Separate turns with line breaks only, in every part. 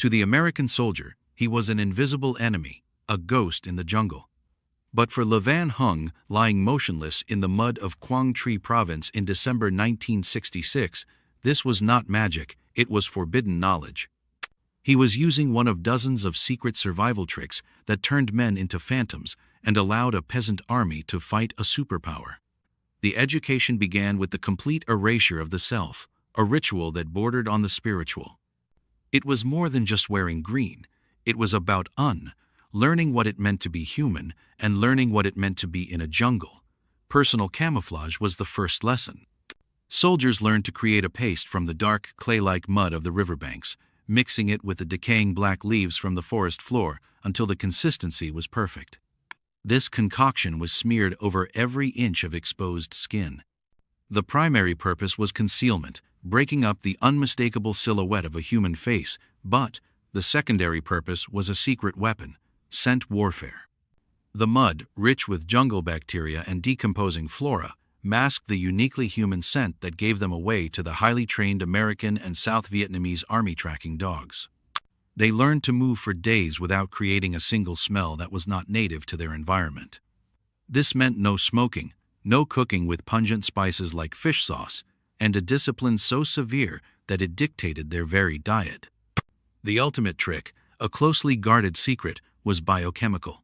To the American soldier, he was an invisible enemy, a ghost in the jungle. But for Le Van Hung, lying motionless in the mud of Quang Tri province in December 1966, this was not magic, it was forbidden knowledge. He was using one of dozens of secret survival tricks that turned men into phantoms and allowed a peasant army to fight a superpower. The education began with the complete erasure of the self, a ritual that bordered on the spiritual. It was more than just wearing green. It was about learning what it meant to be human and learning what it meant to be in a jungle. Personal camouflage was the first lesson. Soldiers learned to create a paste from the dark, clay-like mud of the riverbanks, mixing it with the decaying black leaves from the forest floor until the consistency was perfect. This concoction was smeared over every inch of exposed skin. The primary purpose was concealment, breaking up the unmistakable silhouette of a human face, but the secondary purpose was a secret weapon, scent warfare. The mud, rich with jungle bacteria and decomposing flora, masked the uniquely human scent that gave them away to the highly trained American and South Vietnamese army tracking dogs. They learned to move for days without creating a single smell that was not native to their environment. This meant no smoking, no cooking with pungent spices like fish sauce, and a discipline so severe that it dictated their very diet. The ultimate trick, a closely guarded secret, was biochemical.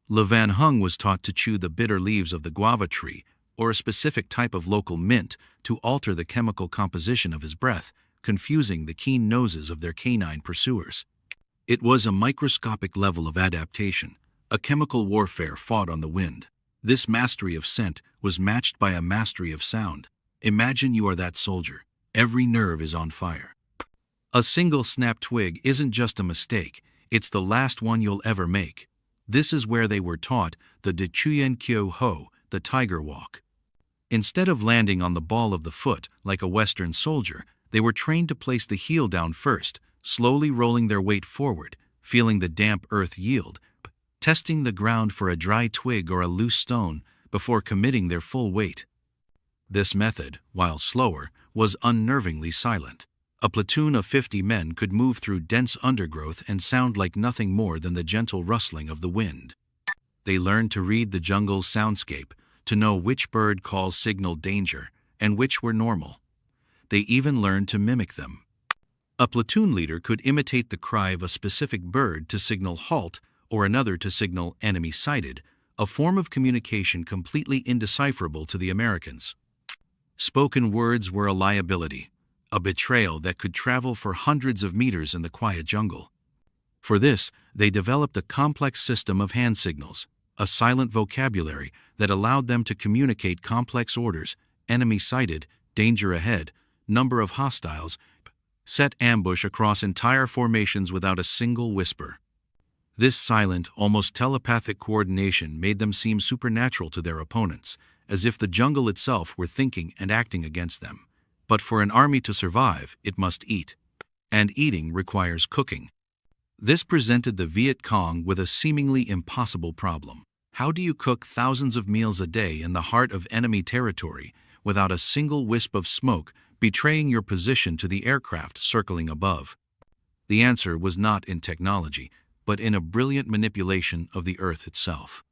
Le Van Hung was taught to chew the bitter leaves of the guava tree, or a specific type of local mint, to alter the chemical composition of his breath, confusing the keen noses of their canine pursuers. It was a microscopic level of adaptation, a chemical warfare fought on the wind. This mastery of scent was matched by a mastery of sound. Imagine you are that soldier. Every nerve is on fire. A single snapped twig isn't just a mistake, it's the last one you'll ever make. This is where they were taught the De Chuyen Kyo Ho, the tiger walk. Instead of landing on the ball of the foot like a Western soldier, they were trained to place the heel down first, slowly rolling their weight forward, feeling the damp earth yield, testing the ground for a dry twig or a loose stone before committing their full weight. This method, while slower, was unnervingly silent. A platoon of 50 men could move through dense undergrowth and sound like nothing more than the gentle rustling of the wind. They learned to read the jungle's soundscape, to know which bird calls signaled danger and which were normal. They even learned to mimic them. A platoon leader could imitate the cry of a specific bird to signal halt or another to signal enemy sighted, a form of communication completely indecipherable to the Americans. Spoken words were a liability, a betrayal that could travel for hundreds of meters in the quiet jungle. For this, they developed a complex system of hand signals, a silent vocabulary that allowed them to communicate complex orders: enemy sighted, danger ahead, number of hostiles, set ambush across entire formations without a single whisper. This silent, almost telepathic coordination made them seem supernatural to their opponents, as if the jungle itself were thinking and acting against them. But for an army to survive, it must eat. And eating requires cooking. This presented the Viet Cong with a seemingly impossible problem. How do you cook thousands of meals a day in the heart of enemy territory without a single wisp of smoke betraying your position to the aircraft circling above? The answer was not in technology, but in a brilliant manipulation of the earth itself.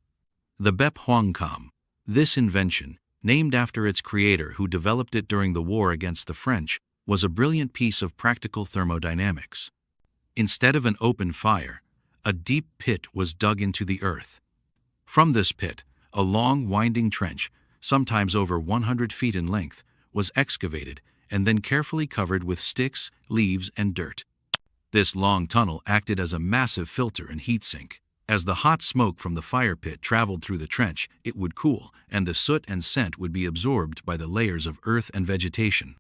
The Bep Hoang Kam. This invention, named after its creator who developed it during the war against the French, was a brilliant piece of practical thermodynamics. Instead of an open fire, a deep pit was dug into the earth. From this pit, a long, winding trench, sometimes over 100 feet in length, was excavated and then carefully covered with sticks, leaves, and dirt. This long tunnel acted as a massive filter and heat sink. As the hot smoke from the fire pit traveled through the trench, it would cool, and the soot and scent would be absorbed by the layers of earth and vegetation.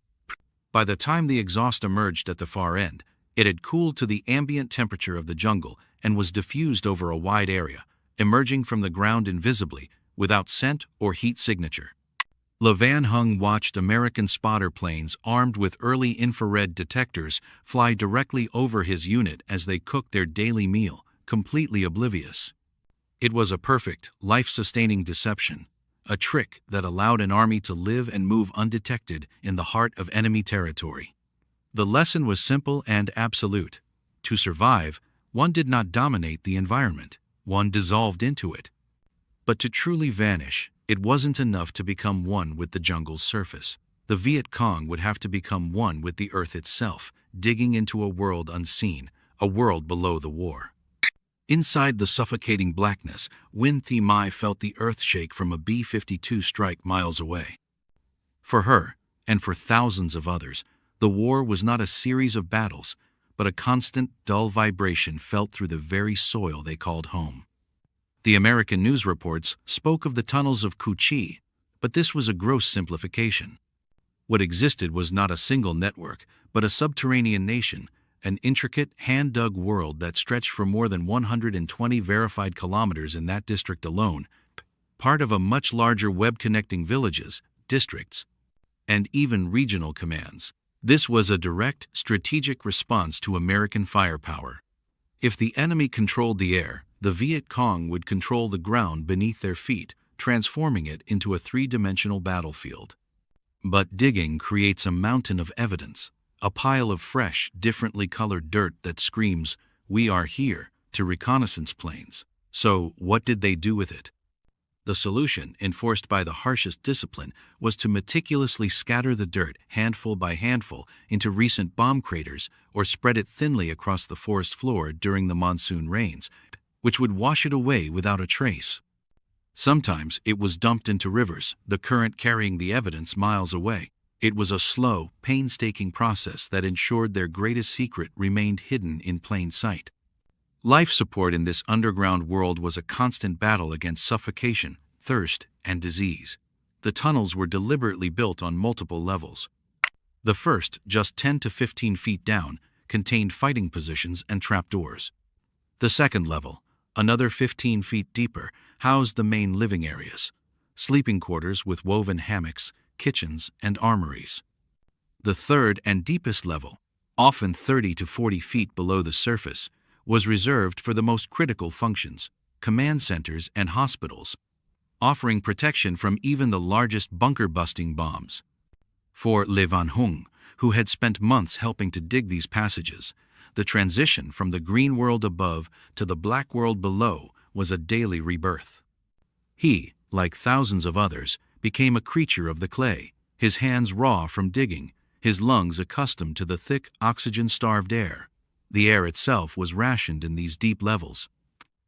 By the time the exhaust emerged at the far end, it had cooled to the ambient temperature of the jungle and was diffused over a wide area, emerging from the ground invisibly, without scent or heat signature. Le Van Hung watched American spotter planes armed with early infrared detectors fly directly over his unit as they cooked their daily meal, completely oblivious. It was a perfect, life-sustaining deception, a trick that allowed an army to live and move undetected in the heart of enemy territory. The lesson was simple and absolute. To survive, one did not dominate the environment, one dissolved into it. But to truly vanish, it wasn't enough to become one with the jungle's surface. The Viet Cong would have to become one with the earth itself, digging into a world unseen, a world below the war. Inside the suffocating blackness, Win Thi Mai felt the earth shake from a B-52 strike miles away. For her, and for thousands of others, the war was not a series of battles, but a constant, dull vibration felt through the very soil they called home. The American news reports spoke of the tunnels of Cu Chi, but this was a gross simplification. What existed was not a single network, but a subterranean nation, an intricate, hand-dug world that stretched for more than 120 verified kilometers in that district alone, part of a much larger web connecting villages, districts, and even regional commands. This was a direct, strategic response to American firepower. If the enemy controlled the air, the Viet Cong would control the ground beneath their feet, transforming it into a three-dimensional battlefield. But digging creates a mountain of evidence, a pile of fresh, differently colored dirt that screams, "We are here," to reconnaissance planes. So, what did they do with it? The solution, enforced by the harshest discipline, was to meticulously scatter the dirt, handful by handful, into recent bomb craters or spread it thinly across the forest floor during the monsoon rains, which would wash it away without a trace. Sometimes it was dumped into rivers, the current carrying the evidence miles away. It was a slow, painstaking process that ensured their greatest secret remained hidden in plain sight. Life support in this underground world was a constant battle against suffocation, thirst, and disease. The tunnels were deliberately built on multiple levels. The first, just 10 to 15 feet down, contained fighting positions and trapdoors. The second level, another 15 feet deeper, housed the main living areas, sleeping quarters with woven hammocks, kitchens, and armories. The third and deepest level, often 30 to 40 feet below the surface, was reserved for the most critical functions, command centers and hospitals, offering protection from even the largest bunker-busting bombs. For Le Van Hung, who had spent months helping to dig these passages, the transition from the green world above to the black world below was a daily rebirth. He, like thousands of others, became a creature of the clay, his hands raw from digging, his lungs accustomed to the thick, oxygen-starved air. The air itself was rationed in these deep levels.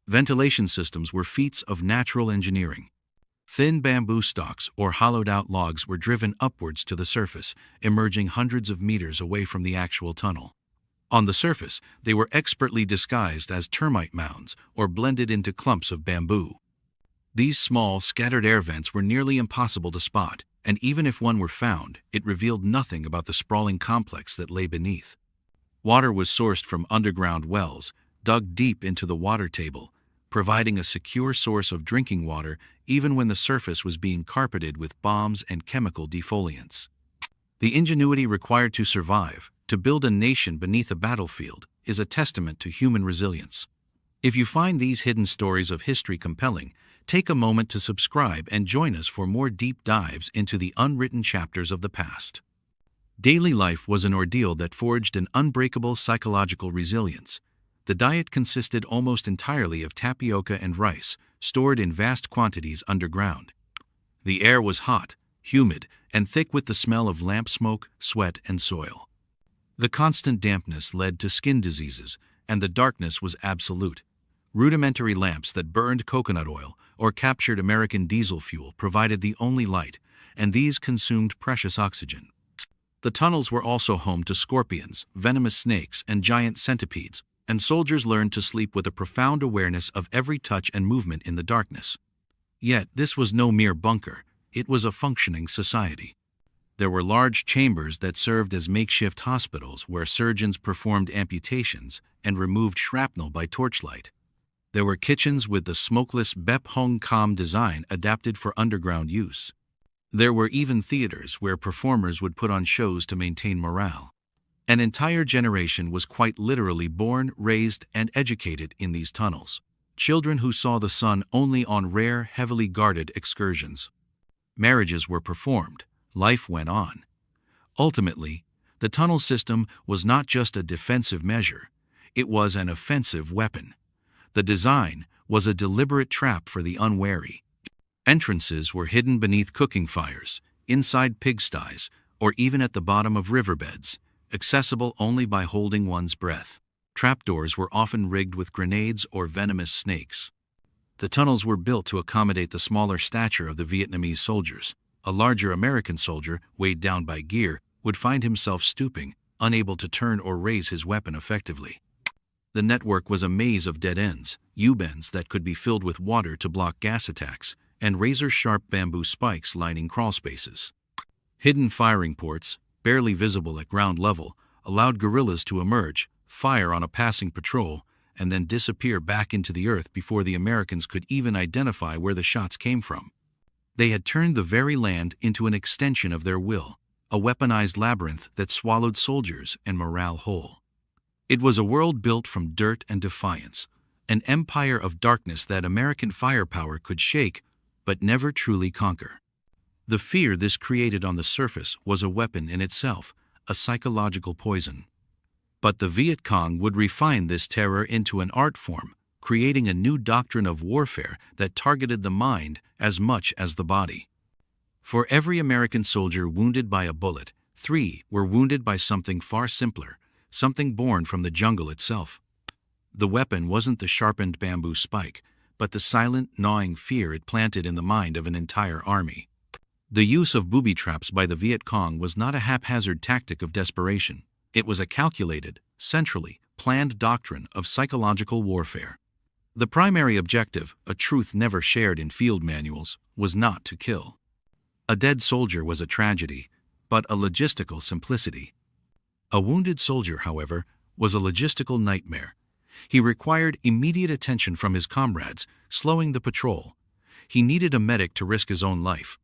Ventilation systems were feats of natural engineering. Thin bamboo stalks or hollowed-out logs were driven upwards to the surface, emerging hundreds of meters away from the actual tunnel. On the surface, they were expertly disguised as termite mounds or blended into clumps of bamboo. These small, scattered air vents were nearly impossible to spot, and even if one were found, it revealed nothing about the sprawling complex that lay beneath. Water was sourced from underground wells, dug deep into the water table, providing a secure source of drinking water even when the surface was being carpeted with bombs and chemical defoliants. The ingenuity required to survive, to build a nation beneath a battlefield, is a testament to human resilience. If you find these hidden stories of history compelling, take a moment to subscribe and join us for more deep dives into the unwritten chapters of the past. Daily life was an ordeal that forged an unbreakable psychological resilience. The diet consisted almost entirely of tapioca and rice, stored in vast quantities underground. The air was hot, humid, and thick with the smell of lamp smoke, sweat, and soil. The constant dampness led to skin diseases, and the darkness was absolute. Rudimentary lamps that burned coconut oil or captured American diesel fuel provided the only light, and these consumed precious oxygen. The tunnels were also home to scorpions, venomous snakes, and giant centipedes, and soldiers learned to sleep with a profound awareness of every touch and movement in the darkness. Yet this was no mere bunker, it was a functioning society. There were large chambers that served as makeshift hospitals where surgeons performed amputations and removed shrapnel by torchlight. There were kitchens with the smokeless Bep Hong Kam design adapted for underground use. There were even theaters where performers would put on shows to maintain morale. An entire generation was quite literally born, raised, and educated in these tunnels. Children who saw the sun only on rare, heavily guarded excursions. Marriages were performed. Life went on. Ultimately, the tunnel system was not just a defensive measure. It was an offensive weapon. The design was a deliberate trap for the unwary. Entrances were hidden beneath cooking fires, inside pigsties, or even at the bottom of riverbeds, accessible only by holding one's breath. Trapdoors were often rigged with grenades or venomous snakes. The tunnels were built to accommodate the smaller stature of the Vietnamese soldiers. A larger American soldier, weighed down by gear, would find himself stooping, unable to turn or raise his weapon effectively. The network was a maze of dead ends, U-bends that could be filled with water to block gas attacks, and razor-sharp bamboo spikes lining crawlspaces. Hidden firing ports, barely visible at ground level, allowed guerrillas to emerge, fire on a passing patrol, and then disappear back into the earth before the Americans could even identify where the shots came from. They had turned the very land into an extension of their will, a weaponized labyrinth that swallowed soldiers and morale whole. It was a world built from dirt and defiance, an empire of darkness that American firepower could shake but never truly conquer. The fear this created on the surface was a weapon in itself, a psychological poison. But the Viet Cong would refine this terror into an art form, creating a new doctrine of warfare that targeted the mind as much as the body. For every American soldier wounded by a bullet, 3 were wounded by something far simpler, something born from the jungle itself. The weapon wasn't the sharpened bamboo spike, but the silent, gnawing fear it planted in the mind of an entire army. The use of booby traps by the Viet Cong was not a haphazard tactic of desperation. It was a calculated, centrally planned doctrine of psychological warfare. The primary objective, a truth never shared in field manuals, was not to kill. A dead soldier was a tragedy, but a logistical simplicity. A wounded soldier, however, was a logistical nightmare. He required immediate attention from his comrades, slowing the patrol. He needed a medic to risk his own life.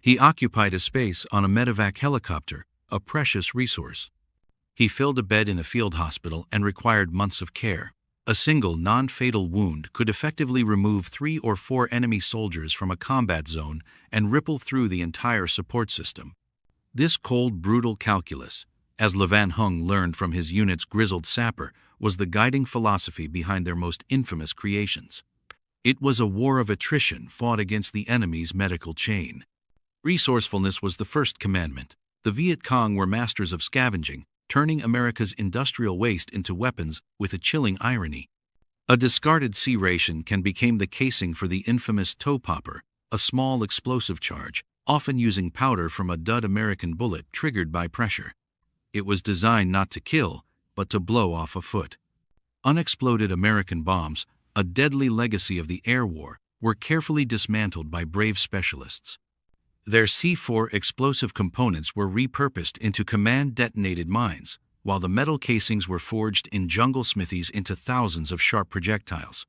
He occupied a space on a medevac helicopter, a precious resource. He filled a bed in a field hospital and required months of care. A single non-fatal wound could effectively remove 3 or 4 enemy soldiers from a combat zone and ripple through the entire support system. This cold, brutal calculus, as Le Van Hung learned from his unit's grizzled sapper, was the guiding philosophy behind their most infamous creations. It was a war of attrition fought against the enemy's medical chain. Resourcefulness was the first commandment. The Viet Cong were masters of scavenging, turning America's industrial waste into weapons with a chilling irony. A discarded sea ration can become the casing for the infamous toe popper, a small explosive charge, often using powder from a dud American bullet triggered by pressure. It was designed not to kill, but to blow off a foot. Unexploded American bombs, a deadly legacy of the air war, were carefully dismantled by brave specialists. Their C4 explosive components were repurposed into command-detonated mines, while the metal casings were forged in jungle smithies into thousands of sharp projectiles.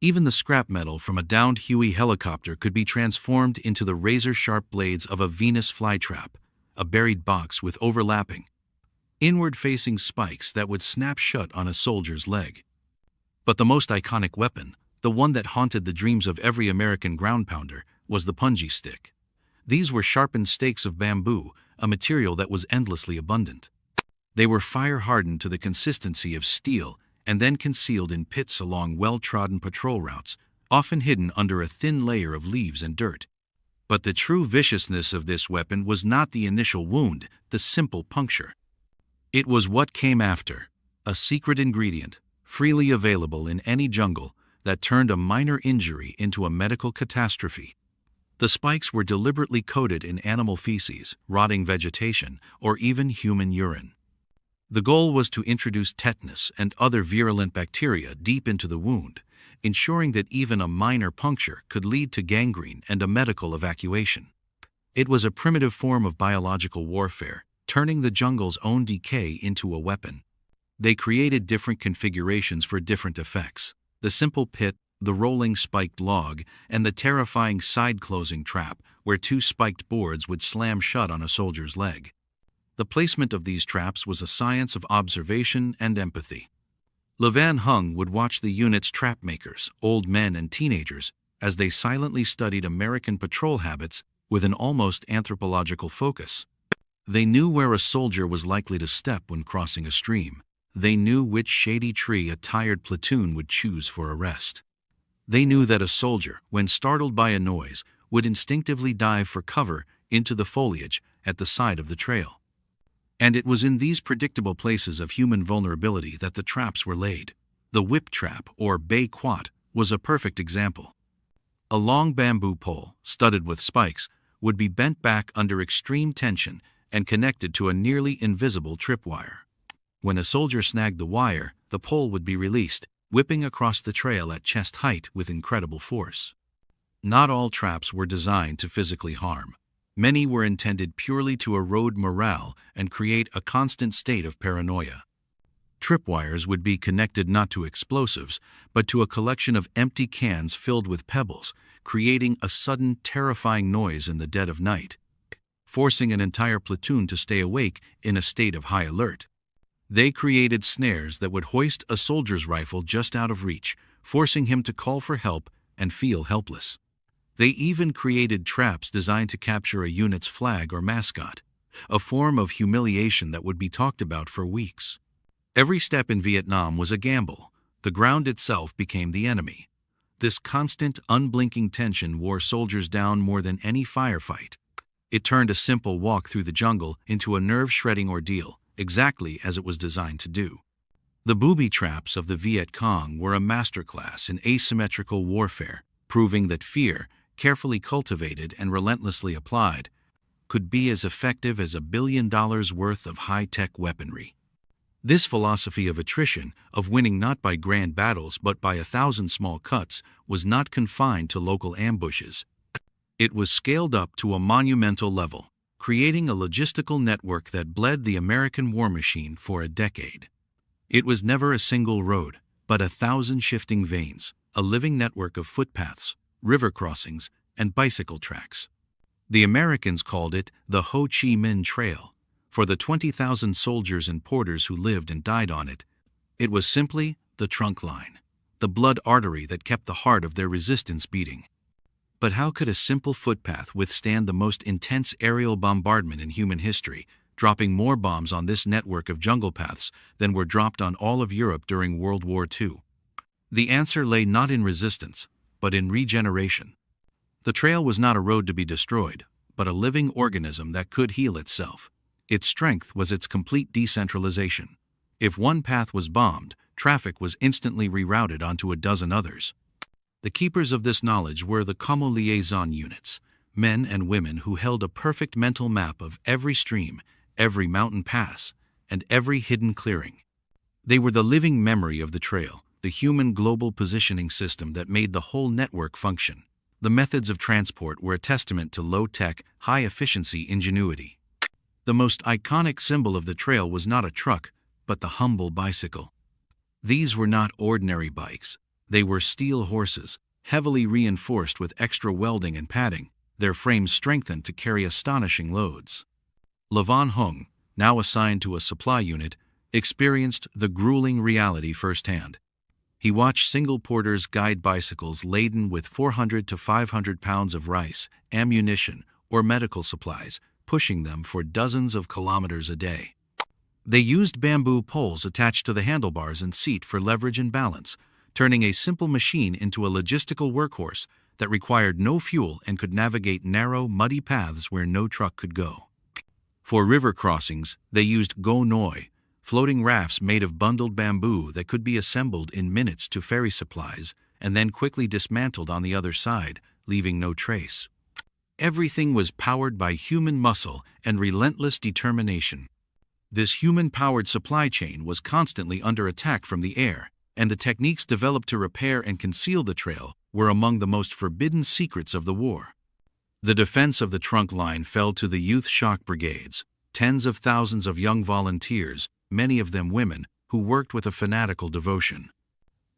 Even the scrap metal from a downed Huey helicopter could be transformed into the razor-sharp blades of a Venus flytrap, a buried box with overlapping, inward-facing spikes that would snap shut on a soldier's leg. But the most iconic weapon, the one that haunted the dreams of every American ground pounder, was the punji stick. These were sharpened stakes of bamboo, a material that was endlessly abundant. They were fire-hardened to the consistency of steel and then concealed in pits along well-trodden patrol routes, often hidden under a thin layer of leaves and dirt. But the true viciousness of this weapon was not the initial wound, the simple puncture. It was what came after, a secret ingredient, freely available in any jungle, that turned a minor injury into a medical catastrophe. The spikes were deliberately coated in animal feces, rotting vegetation, or even human urine. The goal was to introduce tetanus and other virulent bacteria deep into the wound, ensuring that even a minor puncture could lead to gangrene and a medical evacuation. It was a primitive form of biological warfare, turning the jungle's own decay into a weapon. They created different configurations for different effects: the simple pit, the rolling spiked log, and the terrifying side-closing trap where 2 spiked boards would slam shut on a soldier's leg. The placement of these traps was a science of observation and empathy. Le Van Hung would watch the unit's trap makers, old men and teenagers, as they silently studied American patrol habits with an almost anthropological focus. They knew where a soldier was likely to step when crossing a stream. They knew which shady tree a tired platoon would choose for a rest. They knew that a soldier, when startled by a noise, would instinctively dive for cover into the foliage at the side of the trail. And it was in these predictable places of human vulnerability that the traps were laid. The whip trap, or bay quat, was a perfect example. A long bamboo pole, studded with spikes, would be bent back under extreme tension and connected to a nearly invisible tripwire. When a soldier snagged the wire, the pole would be released, whipping across the trail at chest height with incredible force. Not all traps were designed to physically harm. Many were intended purely to erode morale and create a constant state of paranoia. Tripwires would be connected not to explosives, but to a collection of empty cans filled with pebbles, creating a sudden, terrifying noise in the dead of night, forcing an entire platoon to stay awake in a state of high alert. They created snares that would hoist a soldier's rifle just out of reach, forcing him to call for help and feel helpless. They even created traps designed to capture a unit's flag or mascot, a form of humiliation that would be talked about for weeks. Every step in Vietnam was a gamble. The ground itself became the enemy. This constant, unblinking tension wore soldiers down more than any firefight. It turned a simple walk through the jungle into a nerve-shredding ordeal, exactly as it was designed to do. The booby traps of the Viet Cong were a masterclass in asymmetrical warfare, proving that fear, carefully cultivated and relentlessly applied, could be as effective as $1 billion worth of high-tech weaponry. This philosophy of attrition, of winning not by grand battles but by 1,000 small cuts, was not confined to local ambushes. It was scaled up to a monumental level, creating a logistical network that bled the American war machine for a decade. It was never a single road, but 1,000 shifting veins, a living network of footpaths, river crossings, and bicycle tracks. The Americans called it the Ho Chi Minh Trail. For the 20,000 soldiers and porters who lived and died on it, it was simply the trunk line, the blood artery that kept the heart of their resistance beating. But how could a simple footpath withstand the most intense aerial bombardment in human history, dropping more bombs on this network of jungle paths than were dropped on all of Europe during World War II? The answer lay not in resistance, but in regeneration. The trail was not a road to be destroyed, but a living organism that could heal itself. Its strength was its complete decentralization. If one path was bombed, traffic was instantly rerouted onto a dozen others. The keepers of this knowledge were the Commo liaison units, men and women who held a perfect mental map of every stream, every mountain pass, and every hidden clearing. They were the living memory of the trail, the human global positioning system that made the whole network function. The methods of transport were a testament to low-tech, high-efficiency ingenuity. The most iconic symbol of the trail was not a truck, but the humble bicycle. These were not ordinary bikes. They were steel horses, heavily reinforced with extra welding and padding, their frames strengthened to carry astonishing loads. Lavan Hung, now assigned to a supply unit, experienced the grueling reality firsthand. He watched single porters guide bicycles laden with 400 to 500 pounds of rice, ammunition, or medical supplies, pushing them for dozens of kilometers a day. They used bamboo poles attached to the handlebars and seat for leverage and balance, turning a simple machine into a logistical workhorse that required no fuel and could navigate narrow, muddy paths where no truck could go. For river crossings, they used go noi, floating rafts made of bundled bamboo that could be assembled in minutes to ferry supplies and then quickly dismantled on the other side, leaving no trace. Everything was powered by human muscle and relentless determination. This human-powered supply chain was constantly under attack from the air, and the techniques developed to repair and conceal the trail were among the most forbidden secrets of the war. The defense of the trunk line fell to the youth shock brigades, tens of thousands of young volunteers, many of them women, who worked with a fanatical devotion.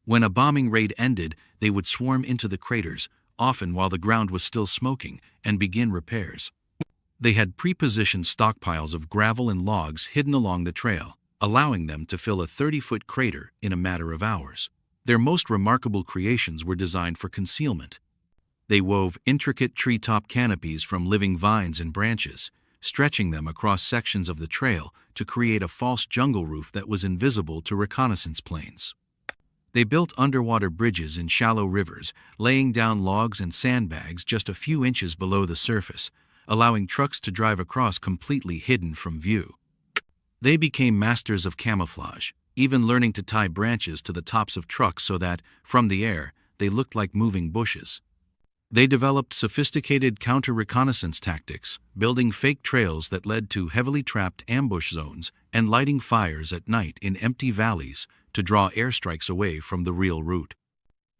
When a bombing raid ended, they would swarm into the craters, often while the ground was still smoking, and begin repairs. They had pre-positioned stockpiles of gravel and logs hidden along the trail, allowing them to fill a 30-foot crater in a matter of hours. Their most remarkable creations were designed for concealment. They wove intricate treetop canopies from living vines and branches, stretching them across sections of the trail to create a false jungle roof that was invisible to reconnaissance planes. They built underwater bridges in shallow rivers, laying down logs and sandbags just a few inches below the surface, allowing trucks to drive across completely hidden from view. They became masters of camouflage, even learning to tie branches to the tops of trucks so that, from the air, they looked like moving bushes. They developed sophisticated counter-reconnaissance tactics, building fake trails that led to heavily trapped ambush zones and lighting fires at night in empty valleys to draw airstrikes away from the real route.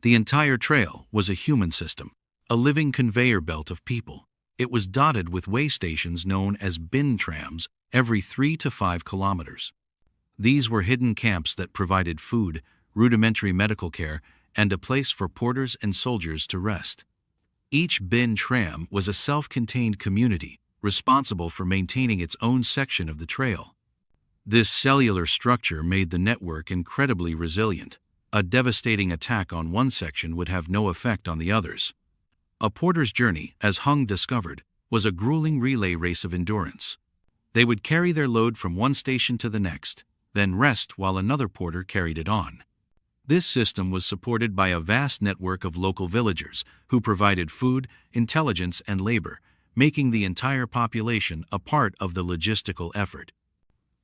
The entire trail was a human system, a living conveyor belt of people. It was dotted with way stations known as bin trams every 3 to 5 kilometers. These were hidden camps that provided food, rudimentary medical care, and a place for porters and soldiers to rest. Each bin tram was a self-contained community, responsible for maintaining its own section of the trail. This cellular structure made the network incredibly resilient. A devastating attack on one section would have no effect on the others. A porter's journey, as Hung discovered, was a grueling relay race of endurance. They would carry their load from one station to the next, then rest while another porter carried it on. This system was supported by a vast network of local villagers who provided food, intelligence, and labor, making the entire population a part of the logistical effort.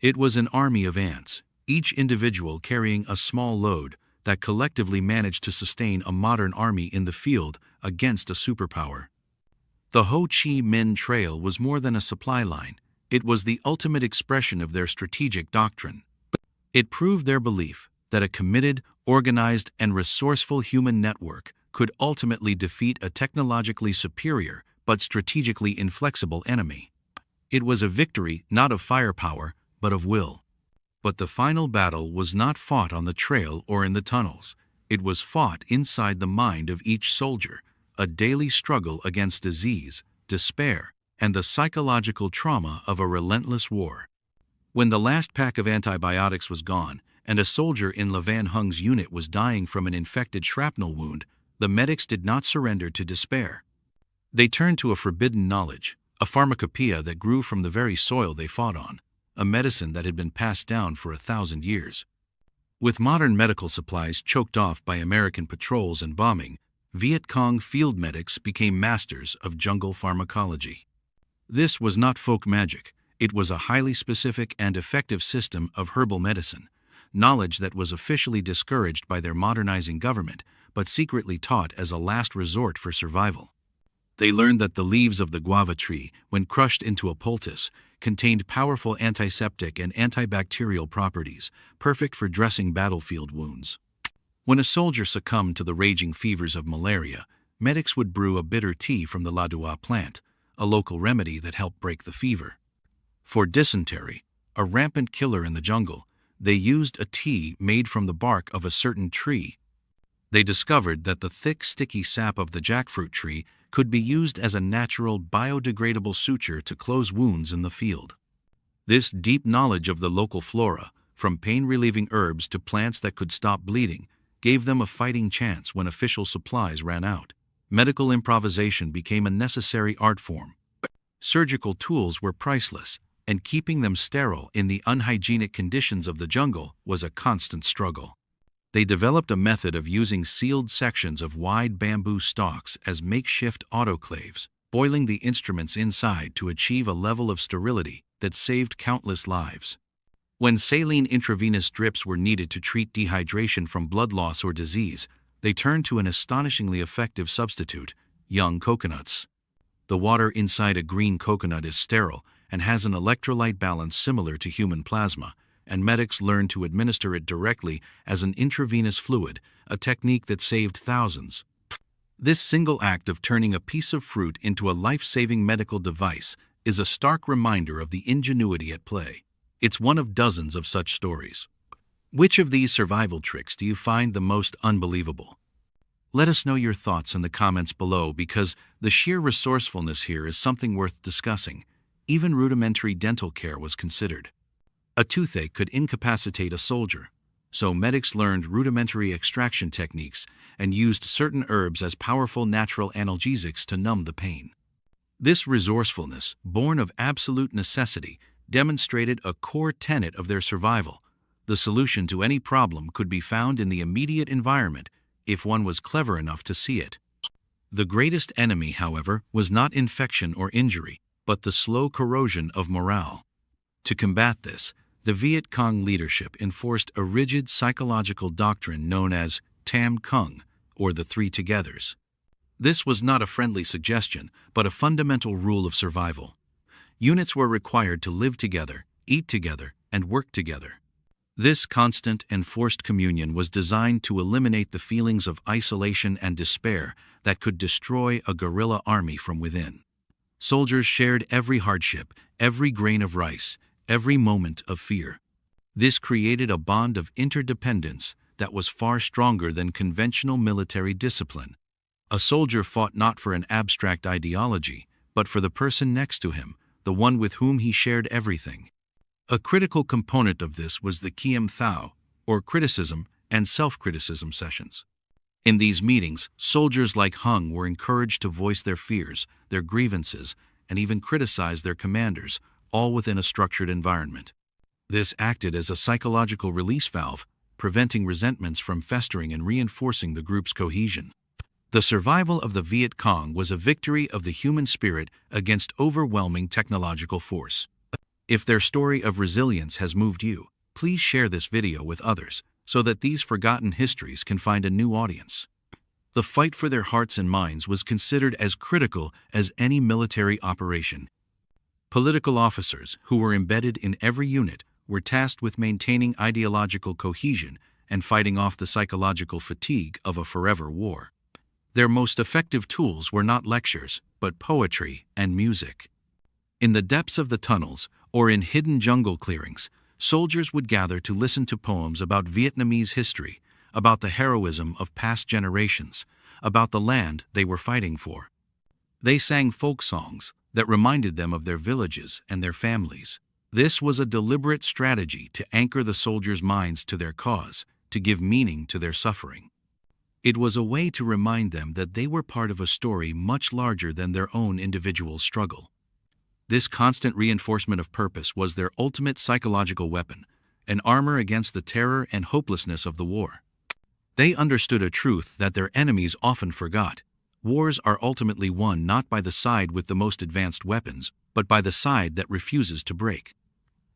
It was an army of ants, each individual carrying a small load that collectively managed to sustain a modern army in the field against a superpower. The Ho Chi Minh Trail was more than a supply line. It was the ultimate expression of their strategic doctrine. It proved their belief that a committed, organized, and resourceful human network could ultimately defeat a technologically superior but strategically inflexible enemy. It was a victory not of firepower, but of will. But the final battle was not fought on the trail or in the tunnels. It was fought inside the mind of each soldier, a daily struggle against disease, despair, and the psychological trauma of a relentless war. When the last pack of antibiotics was gone, and a soldier in Levan Hung's unit was dying from an infected shrapnel wound, the medics did not surrender to despair. They turned to a forbidden knowledge, a pharmacopoeia that grew from the very soil they fought on, a medicine that had been passed down for 1,000 years. With modern medical supplies choked off by American patrols and bombing, Viet Cong field medics became masters of jungle pharmacology. This was not folk magic, it was a highly specific and effective system of herbal medicine, knowledge that was officially discouraged by their modernizing government, but secretly taught as a last resort for survival. They learned that the leaves of the guava tree, when crushed into a poultice, contained powerful antiseptic and antibacterial properties, perfect for dressing battlefield wounds. When a soldier succumbed to the raging fevers of malaria, medics would brew a bitter tea from the ladua plant, a local remedy that helped break the fever. For dysentery, a rampant killer in the jungle, they used a tea made from the bark of a certain tree. They discovered that the thick, sticky sap of the jackfruit tree could be used as a natural, biodegradable suture to close wounds in the field. This deep knowledge of the local flora, from pain-relieving herbs to plants that could stop bleeding, gave them a fighting chance when official supplies ran out. Medical improvisation became a necessary art form. Surgical tools were priceless, and keeping them sterile in the unhygienic conditions of the jungle was a constant struggle. They developed a method of using sealed sections of wide bamboo stalks as makeshift autoclaves, boiling the instruments inside to achieve a level of sterility that saved countless lives. When saline intravenous drips were needed to treat dehydration from blood loss or disease, they turned to an astonishingly effective substitute: young coconuts. The water inside a green coconut is sterile and has an electrolyte balance similar to human plasma, and medics learned to administer it directly as an intravenous fluid, a technique that saved thousands. This single act of turning a piece of fruit into a life-saving medical device is a stark reminder of the ingenuity at play. It's one of dozens of such stories. Which of these survival tricks do you find the most unbelievable? Let us know your thoughts in the comments below, because the sheer resourcefulness here is something worth discussing. Even rudimentary dental care was considered. A toothache could incapacitate a soldier, so medics learned rudimentary extraction techniques and used certain herbs as powerful natural analgesics to numb the pain. This resourcefulness, born of absolute necessity, demonstrated a core tenet of their survival. The solution to any problem could be found in the immediate environment if one was clever enough to see it. The greatest enemy, however, was not infection or injury, but the slow corrosion of morale. To combat this, the Viet Cong leadership enforced a rigid psychological doctrine known as Tam Kung, or the Three Togethers. This was not a friendly suggestion, but a fundamental rule of survival. Units were required to live together, eat together, and work together. This constant and forced communion was designed to eliminate the feelings of isolation and despair that could destroy a guerrilla army from within. Soldiers shared every hardship, every grain of rice, every moment of fear. This created a bond of interdependence that was far stronger than conventional military discipline. A soldier fought not for an abstract ideology, but for the person next to him, the one with whom he shared everything. A critical component of this was the Kiem Thao, or criticism and self-criticism sessions. In these meetings, soldiers like Hung were encouraged to voice their fears, their grievances, and even criticize their commanders, all within a structured environment. This acted as a psychological release valve, preventing resentments from festering and reinforcing the group's cohesion. The survival of the Viet Cong was a victory of the human spirit against overwhelming technological force. If their story of resilience has moved you, please share this video with others so that these forgotten histories can find a new audience. The fight for their hearts and minds was considered as critical as any military operation. Political officers, who were embedded in every unit, were tasked with maintaining ideological cohesion and fighting off the psychological fatigue of a forever war. Their most effective tools were not lectures, but poetry and music. In the depths of the tunnels, or in hidden jungle clearings, soldiers would gather to listen to poems about Vietnamese history, about the heroism of past generations, about the land they were fighting for. They sang folk songs that reminded them of their villages and their families. This was a deliberate strategy to anchor the soldiers' minds to their cause, to give meaning to their suffering. It was a way to remind them that they were part of a story much larger than their own individual struggle. This constant reinforcement of purpose was their ultimate psychological weapon, an armor against the terror and hopelessness of the war. They understood a truth that their enemies often forgot. Wars are ultimately won not by the side with the most advanced weapons, but by the side that refuses to break.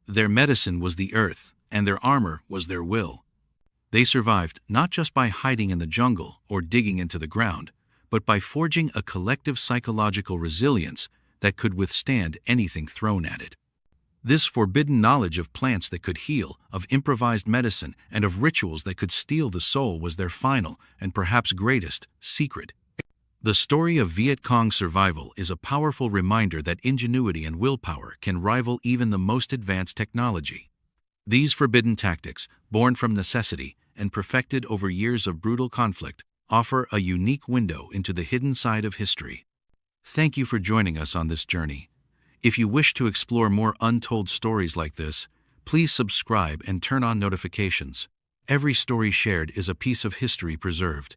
Their medicine was the earth, and their armor was their will. They survived not just by hiding in the jungle or digging into the ground, but by forging a collective psychological resilience that could withstand anything thrown at it. This forbidden knowledge of plants that could heal, of improvised medicine, and of rituals that could steal the soul was their final, and perhaps greatest, secret. The story of Viet Cong survival is a powerful reminder that ingenuity and willpower can rival even the most advanced technology. These forbidden tactics, born from necessity and perfected over years of brutal conflict, offer a unique window into the hidden side of history. Thank you for joining us on this journey. If you wish to explore more untold stories like this, please subscribe and turn on notifications. Every story shared is a piece of history preserved.